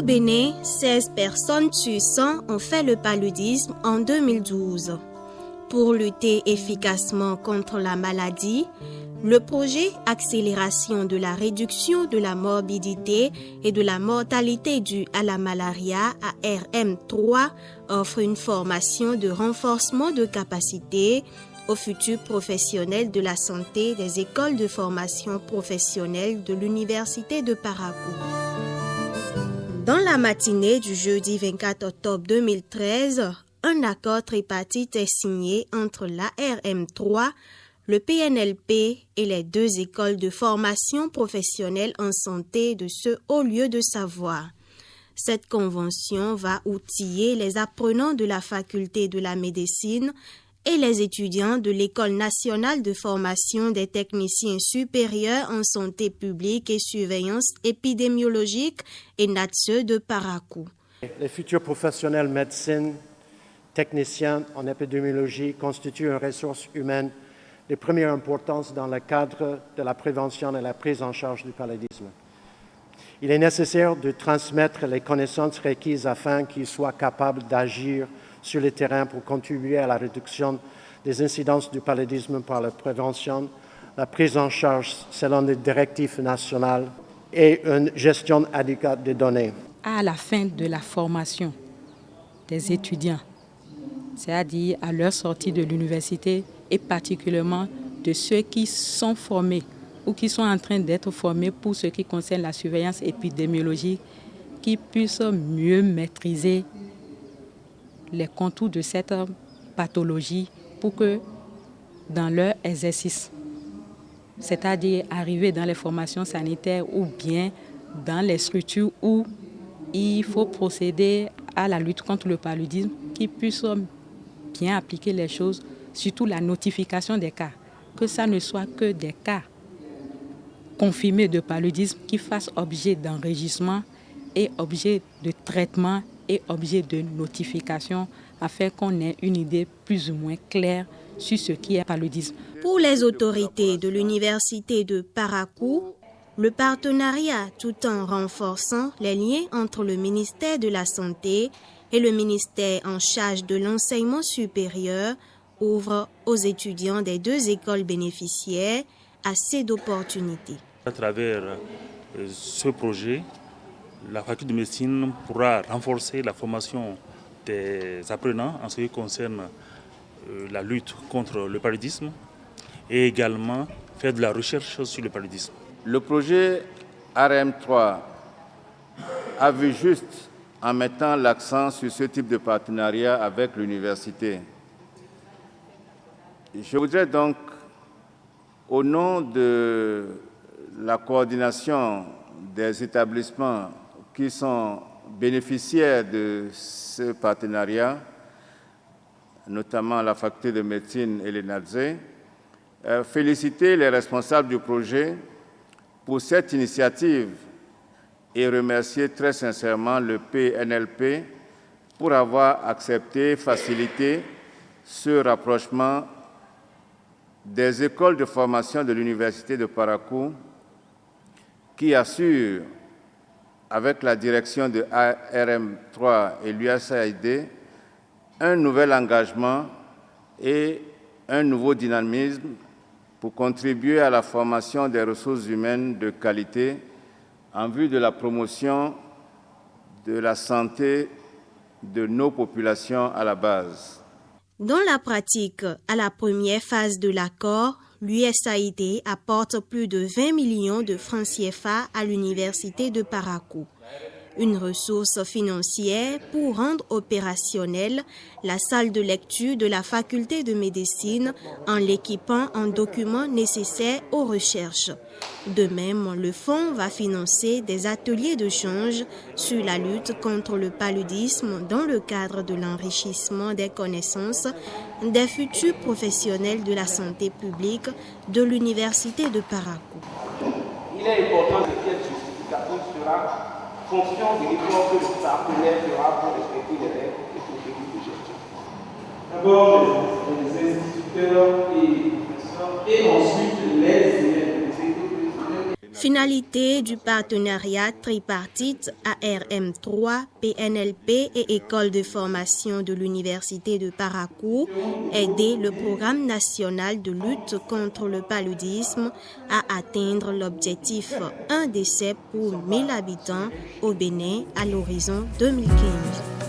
Bénin, 16 personnes sur 100 ont fait le paludisme en 2012. Pour lutter efficacement contre la maladie, le projet Accélération de la réduction de la morbidité et de la mortalité due à la malaria ARM3 offre une formation de renforcement de capacité aux futurs professionnels de la santé des écoles de formation professionnelle de l'Université de Parakou. Dans la matinée du jeudi 24 octobre 2013, un accord tripartite est signé entre l'ARM3, le PNLP et les deux écoles de formation professionnelle en santé de ce haut lieu de savoir. Cette convention va outiller les apprenants de la faculté de la médecine et les étudiants de l'École nationale de formation des techniciens supérieurs en santé publique et surveillance épidémiologique et NATSE de Parakou. Les futurs professionnels médecine, techniciens en épidémiologie constituent une ressource humaine de première importance dans le cadre de la prévention et la prise en charge du paludisme. Il est nécessaire de transmettre les connaissances requises afin qu'ils soient capables d'agir sur le terrain pour contribuer à la réduction des incidences du paludisme par la prévention, la prise en charge selon les directives nationales et une gestion adéquate des données. À la fin de la formation des étudiants, c'est-à-dire à leur sortie de l'université et particulièrement de ceux qui sont formés ou qui sont en train d'être formés pour ce qui concerne la surveillance épidémiologique, qui puissent mieux maîtriser les contours de cette pathologie pour que dans leur exercice, c'est-à-dire arriver dans les formations sanitaires ou bien dans les structures où il faut procéder à la lutte contre le paludisme, qu'ils puissent bien appliquer les choses, surtout la notification des cas, que ça ne soit que des cas confirmés de paludisme qui fassent objet d'enregistrement et objet de traitement et objet de notification afin qu'on ait une idée plus ou moins claire sur ce qui est paludisme. Pour les autorités de l'Université de Parakou, le partenariat tout en renforçant les liens entre le ministère de la Santé et le ministère en charge de l'enseignement supérieur ouvre aux étudiants des deux écoles bénéficiaires assez d'opportunités. À travers ce projet, la faculté de médecine pourra renforcer la formation des apprenants en ce qui concerne la lutte contre le paludisme et également faire de la recherche sur le paludisme. Le projet ARM3 a vu juste en mettant l'accent sur ce type de partenariat avec l'université. Je voudrais donc, au nom de la coordination des établissements qui sont bénéficiaires de ce partenariat, notamment la faculté de médecine et les NATSE, féliciter les responsables du projet pour cette initiative et remercier très sincèrement le PNLP pour avoir accepté, facilité ce rapprochement des écoles de formation de l'Université de Parakou qui assure, avec la direction de ARM3 et l'USAID, un nouvel engagement et un nouveau dynamisme pour contribuer à la formation des ressources humaines de qualité en vue de la promotion de la santé de nos populations à la base. Dans la pratique, à la première phase de l'accord, l'USAID apporte plus de 20 millions de francs CFA à l'Université de Parakou. Une ressource financière pour rendre opérationnelle la salle de lecture de la faculté de médecine en l'équipant en documents nécessaires aux recherches. De même, le fonds va financer des ateliers de change sur la lutte contre le paludisme dans le cadre de l'enrichissement des connaissances des futurs professionnels de la santé publique de l'Université de Parakou. Il est important que cette justification sera fonction de l'effort que le partenaire fera pour respecter les règles et procédures de gestion. D'abord, les instituteurs et ensuite les élèves. Finalité du partenariat tripartite ARM3, PNLP et École de formation de l'Université de Parakou, aider le programme national de lutte contre le paludisme à atteindre l'objectif 1 décès pour 1000 habitants au Bénin à l'horizon 2015.